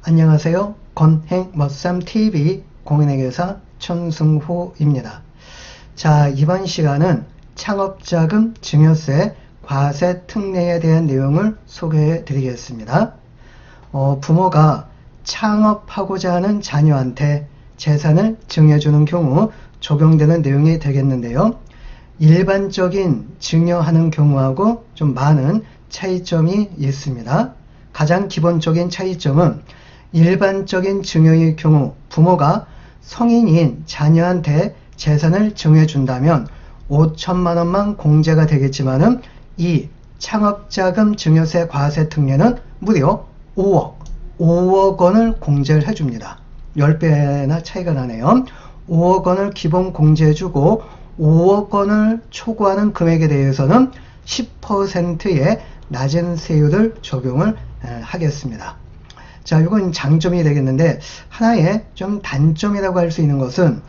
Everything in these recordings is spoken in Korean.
안녕하세요. 건행머쌈TV 공인회계사 천승호입니다. 자, 이번 시간은 창업자금 증여세 과세 특례에 대한 내용을 소개해 드리겠습니다. 부모가 창업하고자 하는 자녀한테 재산을 증여해주는 경우 적용되는 내용이 되겠는데요. 일반적인 증여하는 경우하고 좀 많은 차이점이 있습니다. 가장 기본적인 차이점은 일반적인 증여의 경우 부모가 성인인 자녀한테 재산을 증여해준다면 5천만 원만 공제가 되겠지만은 이 창업자금 증여세 과세 특례는 무려 5억 원을 공제를 해줍니다. 10배나 차이가 나네요. 5억 원을 기본 공제해주고 5억 원을 초과하는 금액에 대해서는 10%의 낮은 세율을 적용을 하겠습니다. 자, 이건 장점이 되겠는데 하나의 좀 단점이라고 할 수 있는 것은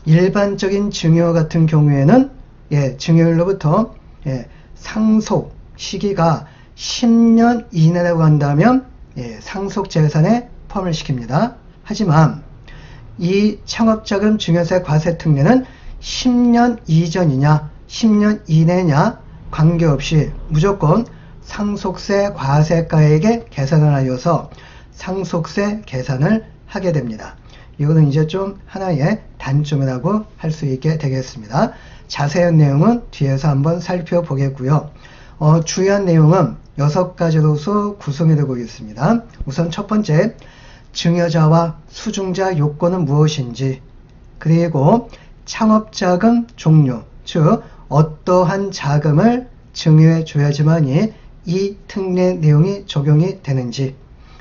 일반적인 증여 같은 경우에는 증여율로부터 상속 시기가 10년 이내라고 한다면 상속 재산에 포함을 시킵니다. 하지만 이 창업자금 증여세 과세 특례는 10년 이전이냐 10년 이내냐 관계없이 무조건 상속세 과세가액에 계산을 하여서 상속세 계산을 하게 됩니다. 이거는 이제 좀 하나의 단점이라고 할 수 있게 되겠습니다. 자세한 내용은 뒤에서 한번 살펴보겠고요. 주요한 내용은 6가지로서 구성이 되고 있습니다. 우선 첫 번째, 증여자와 수증자 요건은 무엇인지, 그리고 창업자금 종류, 즉 어떠한 자금을 증여해 줘야지만이 이 특례 내용이 적용이 되는지,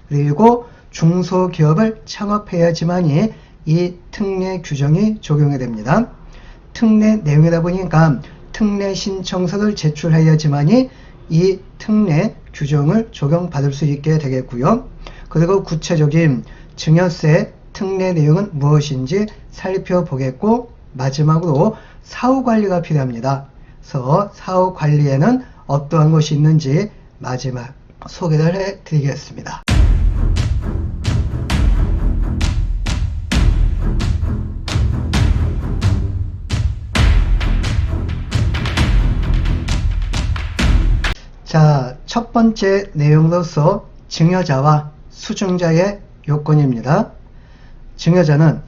그리고 중소기업을 창업해야지만이 이 특례 규정이 적용이 됩니다. 특례 내용이다 보니까 특례 신청서를 제출해야지만이 이 특례 규정을 적용받을 수 있게 되겠고요. 그리고 구체적인 증여세 특례 내용은 무엇인지 살펴보겠고, 마지막으로 사후관리가 필요합니다. 그래서 사후관리에는 어떠한 것이 있는지 마지막 소개를 해드리겠습니다. 자, 첫 번째 내용으로서 증여자와 수증자의 요건입니다. 증여자는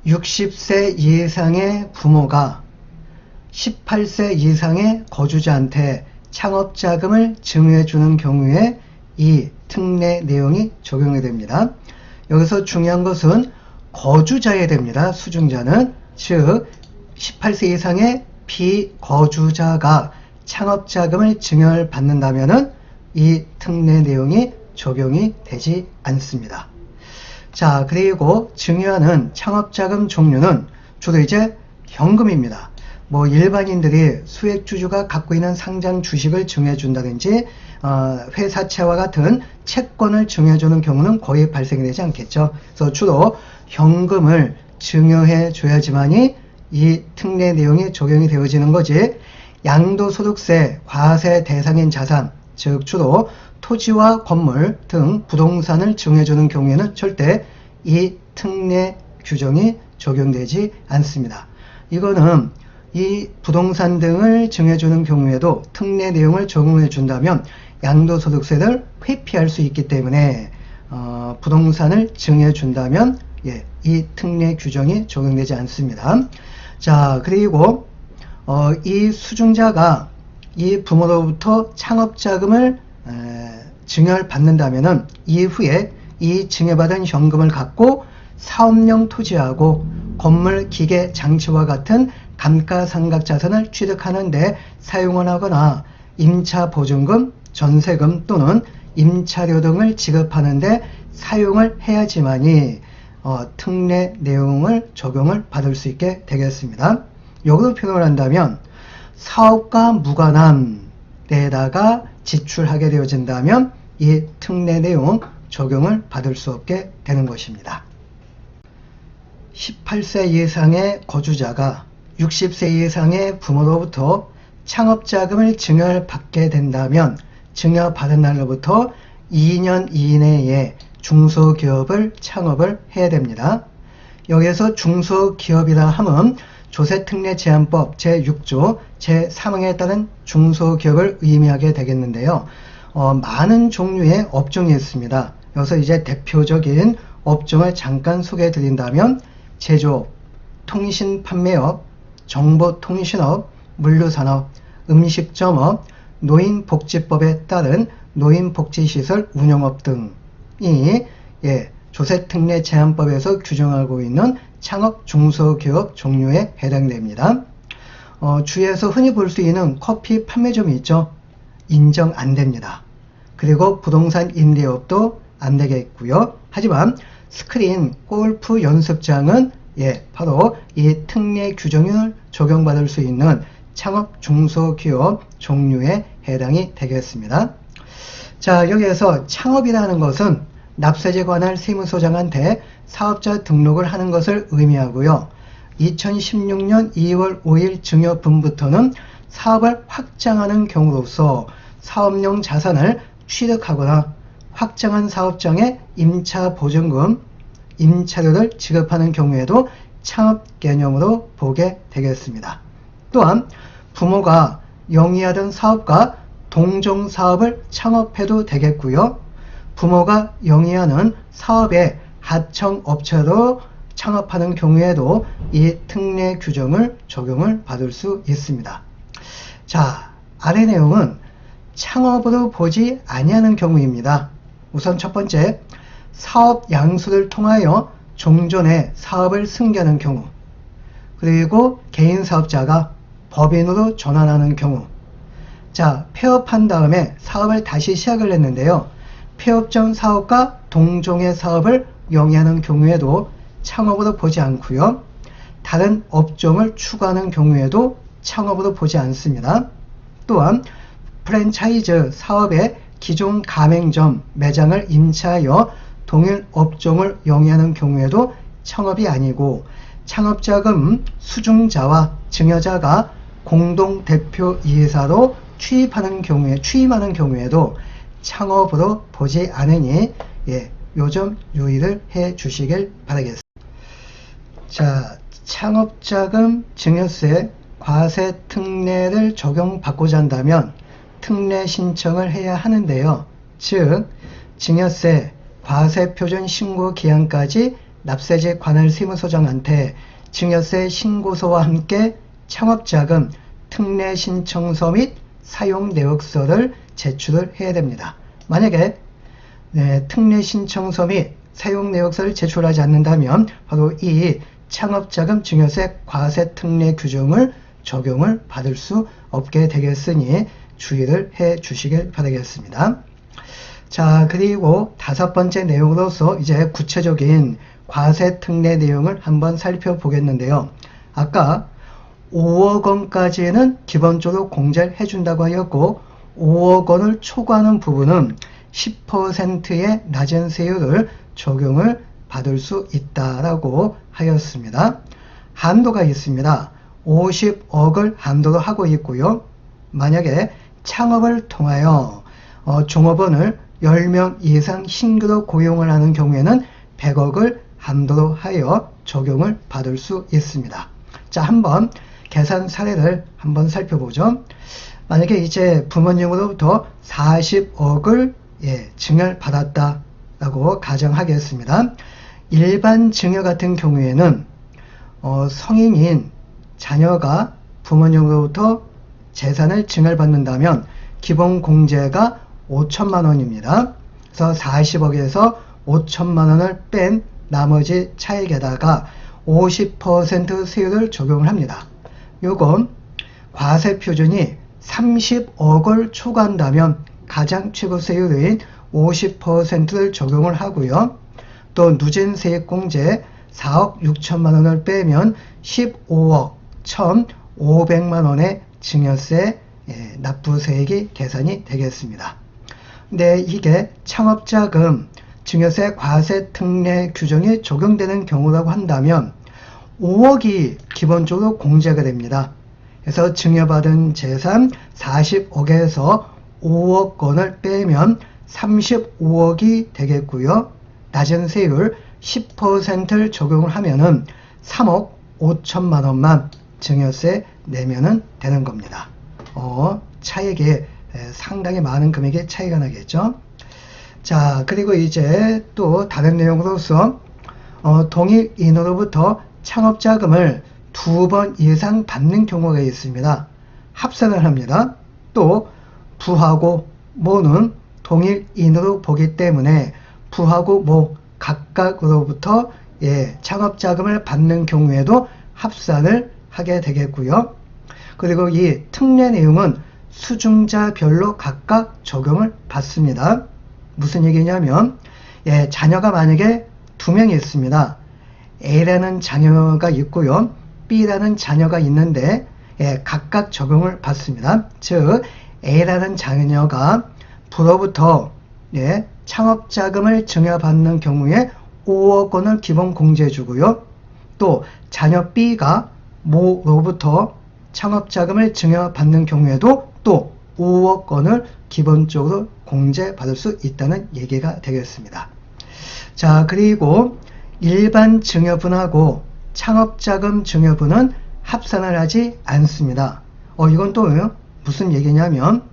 60세 이상의 부모가 18세 이상의 거주자한테 창업자금을 증여해주는 경우에 이 특례 내용이 적용이 됩니다. 여기서 중요한 것은 거주자에 됩니다. 수증자는, 즉 18세 이상의 비거주자가 창업자금을 증여를 받는다면은 이 특례 내용이 적용이 되지 않습니다. 자, 그리고 증여하는 창업자금 종류는 주로 이제 현금입니다. 뭐 일반인들이 수액주주가 갖고 있는 상장 주식을 증여해 준다든지 회사채와 같은 채권을 증여해 주는 경우는 거의 발생이 되지 않겠죠. 그래서 주로 현금을 증여해 줘야지만이 이 특례 내용이 적용이 되어지는 거지, 양도소득세 과세 대상인 자산, 즉 주로 토지와 건물 등 부동산을 증여해주는 경우에는 절대 이 특례 규정이 적용되지 않습니다. 이거는 이 부동산 등을 증여해주는 경우에도 특례 내용을 적용해 준다면 양도소득세를 회피할 수 있기 때문에 부동산을 증여해 준다면 이 특례 규정이 적용되지 않습니다. 자, 그리고 이 수증자가 이 부모로부터 창업자금을 증여를 받는다면은 이후에 이 증여받은 현금을 갖고 사업용 토지하고 건물, 기계, 장치와 같은 감가상각 자산을 취득하는데 사용을 하거나 임차보증금, 전세금 또는 임차료 등을 지급하는데 사용을 해야지만이 특례 내용을 적용을 받을 수 있게 되겠습니다. 여기로 표현을 한다면 사업과 무관한 데에다가 지출하게 되어진다면 이 특례 내용 적용을 받을 수 없게 되는 것입니다. 18세 이상의 거주자가 60세 이상의 부모로부터 창업자금을 증여를 받게 된다면 증여받은 날로부터 2년 이내에 중소기업을 창업을 해야 됩니다. 여기에서 중소기업이라 함은 조세특례제한법 제6조 제3항에 따른 중소기업을 의미하게 되겠는데요. 많은 종류의 업종이 있습니다. 여기서 이제 대표적인 업종을 잠깐 소개해 드린다면 제조업, 통신판매업, 정보통신업, 물류산업, 음식점업, 노인복지법에 따른 노인복지시설 운영업 등이 조세특례제한법에서 규정하고 있는 창업 중소기업 종류에 해당됩니다. 주위에서 흔히 볼 수 있는 커피 판매점이 있죠. 인정 안 됩니다. 그리고 부동산 임대업도 안 되겠고요. 하지만 스크린 골프 연습장은 바로 이 특례 규정을 적용받을 수 있는 창업 중소기업 종류에 해당이 되겠습니다. 자, 여기에서 창업이라는 것은 납세제 관할 세무서장한테 사업자 등록을 하는 것을 의미하고요. 2016년 2월 5일 증여분부터는 사업을 확장하는 경우로서 사업용 자산을 취득하거나 확장한 사업장에 임차보증금, 임차료를 지급하는 경우에도 창업 개념으로 보게 되겠습니다. 또한 부모가 영위하던 사업과 동종 사업을 창업해도 되겠고요. 부모가 영위하는 사업의 하청업체로 창업하는 경우에도 이 특례 규정을 적용을 받을 수 있습니다. 자, 아래 내용은 창업으로 보지 아니하는 경우입니다. 우선 첫 번째, 사업 양수를 통하여 종전에 사업을 승계하는 경우, 그리고 개인 사업자가 법인으로 전환하는 경우. 자, 폐업한 다음에 사업을 다시 시작을 했는데요. 폐업 전 사업과 동종의 사업을 영위하는 경우에도 창업으로 보지 않고요. 다른 업종을 추구하는 경우에도 창업으로 보지 않습니다. 또한 프랜차이즈 사업의 기존 가맹점 매장을 임차하여 동일 업종을 영위하는 경우에도 창업이 아니고, 창업자금 수중자와 증여자가 공동대표이사로 취임하는 경우에도 창업으로 보지 않으니 요점 유의를 해 주시길 바라겠습니다. 자, 창업자금 증여세 과세 특례를 적용받고자 한다면 특례 신청을 해야 하는데요. 즉, 증여세 과세 표준 신고 기한까지 납세제 관할 세무서장한테 증여세 신고서와 함께 창업자금 특례 신청서 및 사용 내역서를 제출을 해야 됩니다. 만약에 특례 신청서 및 사용 내역서를 제출하지 않는다면 바로 이 창업자금 증여세 과세 특례 규정을 적용을 받을 수 없게 되겠으니 주의를 해 주시길 바라겠습니다. 자, 그리고 다섯 번째 내용으로서 이제 구체적인 과세 특례 내용을 한번 살펴보겠는데요. 아까 5억 원까지는 기본적으로 공제를 해준다고 하였고, 5억 원을 초과하는 부분은 10%의 낮은 세율을 적용을 받을 수 있다라고 하였습니다. 한도가 있습니다. 50억을 한도로 하고 있고요. 만약에 창업을 통하여 종업원을 10명 이상 신규로 고용을 하는 경우에는 100억을 한도로 하여 적용을 받을 수 있습니다. 자, 한번 계산 사례를 한번 살펴보죠. 만약에 이제 부모님으로부터 40억을 증여를 받았다라고 가정하겠습니다. 일반 증여 같은 경우에는 성인인 자녀가 부모님으로부터 재산을 증여를 받는다면 기본 공제가 5천만 원입니다. 그래서 40억에서 5천만 원을 뺀 나머지 차액에다가 50% 세율을 적용을 합니다. 요건 과세 표준이 30억을 초과한다면 가장 최고 세율인 50%를 적용을 하고요. 또 누진세액공제 4억 6천만 원을 빼면 15억 1,500만 원의 증여세 납부세액이 계산이 되겠습니다. 근데 이게 창업자금 증여세 과세 특례 규정이 적용되는 경우라고 한다면 5억이 기본적으로 공제가 됩니다. 그래서 증여받은 재산 40억에서 5억 원을 빼면 35억이 되겠고요. 낮은 세율 10%를 적용을 하면은 3억 5천만 원만 증여세 내면은 되는 겁니다. 차액이 상당히 많은 금액의 차이가 나겠죠. 자, 그리고 이제 또 다른 내용으로서 동일인으로부터 창업자금을 2번 이상 받는 경우가 있습니다. 합산을 합니다. 또 부하고 모는 동일인으로 보기 때문에 부하고 모 각각으로부터 창업자금을 받는 경우에도 합산을 하게 되겠고요. 그리고 이 특례 내용은 수중자별로 각각 적용을 받습니다. 무슨 얘기냐면 자녀가 만약에 2명이 있습니다. A라는 자녀가 있고요. B라는 자녀가 있는데 각각 적용을 받습니다. 즉 A라는 자녀가 부로부터 창업자금을 증여받는 경우에 5억 원을 기본 공제해 주고요. 또 자녀 B가 모로부터 창업자금을 증여받는 경우에도 또 5억 원을 기본적으로 공제받을 수 있다는 얘기가 되겠습니다. 자, 그리고 일반 증여분하고 창업자금 증여분은 합산을 하지 않습니다. 이건 또 무슨 얘기냐면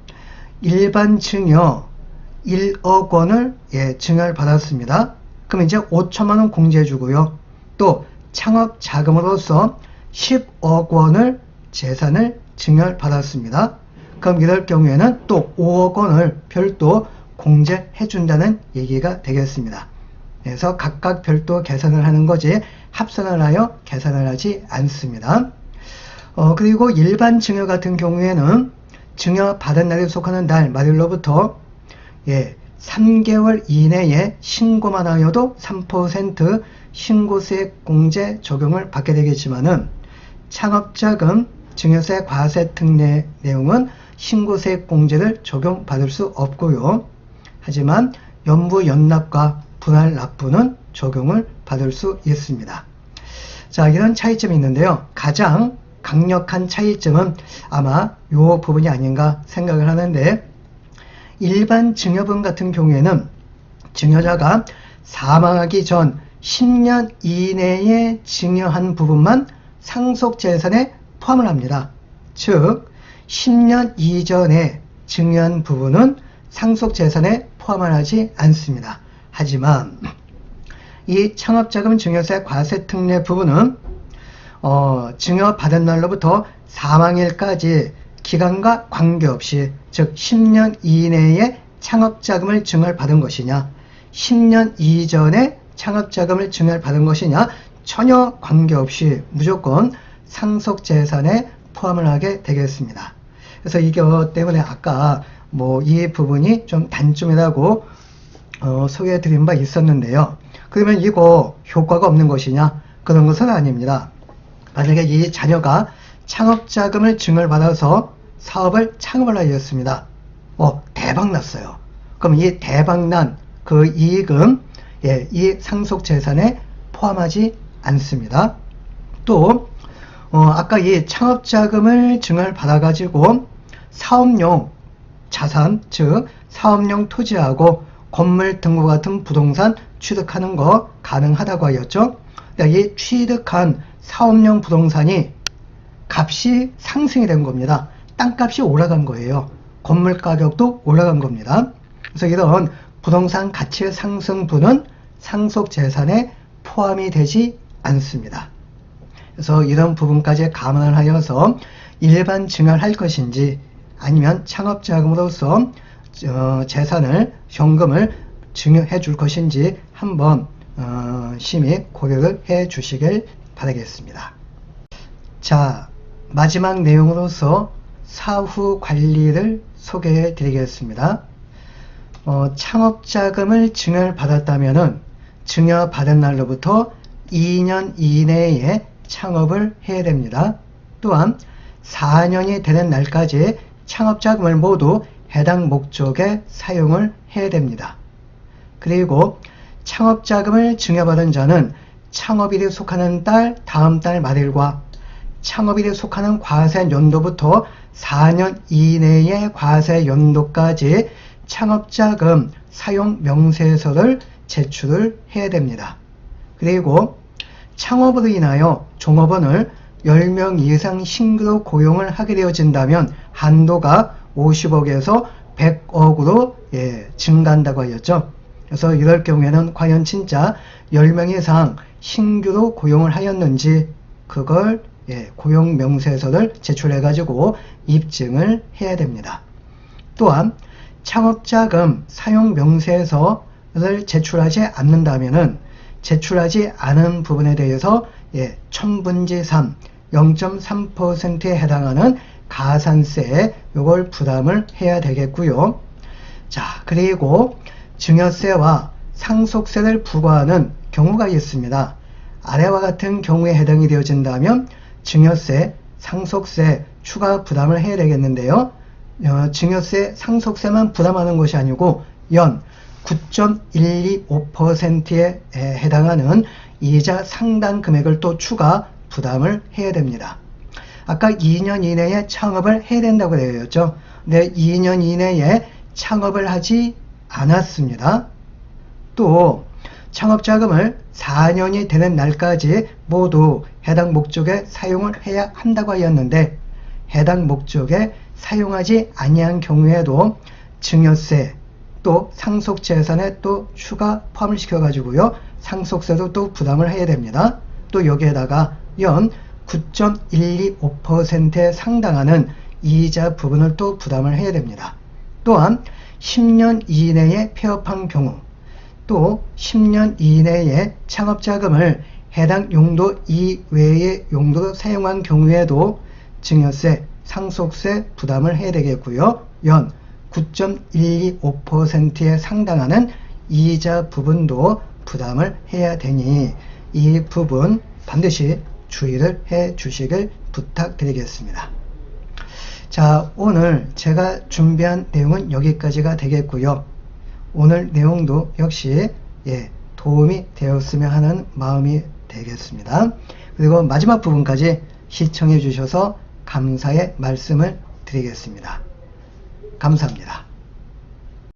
일반 증여 1억 원을 증여를 받았습니다. 그럼 이제 5천만 원 공제해 주고요. 또 창업자금으로서 10억 원을 재산을 증여를 받았습니다. 그럼 이럴 경우에는 또 5억 원을 별도 공제해 준다는 얘기가 되겠습니다. 그래서 각각 별도 계산을 하는 거지 합산을 하여 계산을 하지 않습니다. 그리고 일반 증여 같은 경우에는 증여 받은 날에 속하는 날 말일로부터 3개월 이내에 신고만 하여도 3% 신고세 공제 적용을 받게 되겠지만은 창업자금 증여세 과세 특례 내용은 신고세 공제를 적용받을 수 없고요. 하지만 연부 연납과 분할 납부는 적용을 받을 수 있습니다. 자, 이런 차이점이 있는데요. 가장 강력한 차이점은 아마 이 부분이 아닌가 생각을 하는데 일반 증여분 같은 경우에는 증여자가 사망하기 전 10년 이내에 증여한 부분만 상속재산에 포함을 합니다. 즉 10년 이전에 증여한 부분은 상속재산에 포함을 하지 않습니다. 하지만 이 창업자금 증여세 과세 특례 부분은 증여받은 날로부터 사망일까지 기간과 관계없이 즉 10년 이내에 창업자금을 증여를 받은 것이냐 10년 이전에 창업자금을 증여를 받은 것이냐 전혀 관계없이 무조건 상속재산에 포함을 하게 되겠습니다. 그래서 이것 때문에 아까 이 부분이 좀 단점이라고 소개해 드린 바 있었는데요. 그러면 이거 효과가 없는 것이냐? 그런 것은 아닙니다. 만약에 이 자녀가 창업자금을 증여를 받아서 사업을 창업을 하였습니다. 대박 났어요. 그럼 이 대박난 그 이익은 이 상속재산에 포함하지 않습니다. 또 아까 이 창업자금을 증여를 받아가지고 사업용 자산, 즉 사업용 토지하고 건물 등과 같은 부동산 취득하는 거 가능하다고 하였죠. 이 취득한 사업용 부동산이 값이 상승이 된 겁니다. 땅값이 올라간 거예요. 건물 가격도 올라간 겁니다. 그래서 이런 부동산 가치 상승분은 상속재산에 포함이 되지 않습니다. 그래서 이런 부분까지 감안을 하여서 일반 증여를 할 것인지 아니면 창업자금으로서 재산을 현금을 증여해 줄 것인지 한번 심히 고려를 해 주시길 바라겠습니다. 자, 마지막 내용으로서 사후 관리를 소개해 드리겠습니다. 창업자금을 증여를 받았다면은 증여받은 날로부터 2년 이내에 창업을 해야 됩니다. 또한 4년이 되는 날까지 창업자금을 모두 해당 목적에 사용을 해야 됩니다. 그리고 창업자금을 증여받은 자는 창업일에 속하는 달 다음 달 말일과 창업일에 속하는 과세 연도부터 4년 이내의 과세 연도까지 창업자금 사용 명세서를 제출을 해야 됩니다. 그리고 창업으로 인하여 종업원을 10명 이상 신규로 고용을 하게 되어진다면 한도가 50억에서 100억으로 증가한다고 하였죠. 그래서 이럴 경우에는 과연 진짜 10명 이상 신규로 고용을 하였는지 그걸 고용명세서를 제출해 가지고 입증을 해야 됩니다. 또한 창업자금 사용명세서를 제출하지 않는다면은 제출하지 않은 부분에 대해서 1000분지 3, 0.3%에 해당하는 가산세 요걸 부담을 해야 되겠고요. 자, 그리고 증여세와 상속세를 부과하는 경우가 있습니다. 아래와 같은 경우에 해당이 되어진다면 증여세, 상속세 추가 부담을 해야 되겠는데요. 증여세, 상속세만 부담하는 것이 아니고 연 9.125%에 해당하는 이자 상당 금액을 또 추가 부담을 해야 됩니다. 아까 2년 이내에 창업을 해야 된다고 되었죠. 근데 2년 이내에 창업을 하지 않았습니다. 또 창업자금을 4년이 되는 날까지 모두 해당 목적에 사용을 해야 한다고 하였는데 해당 목적에 사용하지 아니한 경우에도 증여세 또 상속재산에 또 추가 포함을 시켜 가지고요 상속세도 또 부담을 해야 됩니다. 또 여기에다가 연 9.125%에 상당하는 이자 부분을 또 부담을 해야 됩니다. 또한 10년 이내에 폐업한 경우 또 10년 이내에 창업자금을 해당 용도 이외의 용도로 사용한 경우에도 증여세, 상속세 부담을 해야 되겠고요. 연 9.125%에 상당하는 이자 부분도 부담을 해야 되니 이 부분 반드시 주의를 해 주시길 부탁드리겠습니다. 자, 오늘 제가 준비한 내용은 여기까지가 되겠고요. 오늘 내용도 역시 도움이 되었으면 하는 마음이 되겠습니다. 그리고 마지막 부분까지 시청해 주셔서 감사의 말씀을 드리겠습니다. 감사합니다.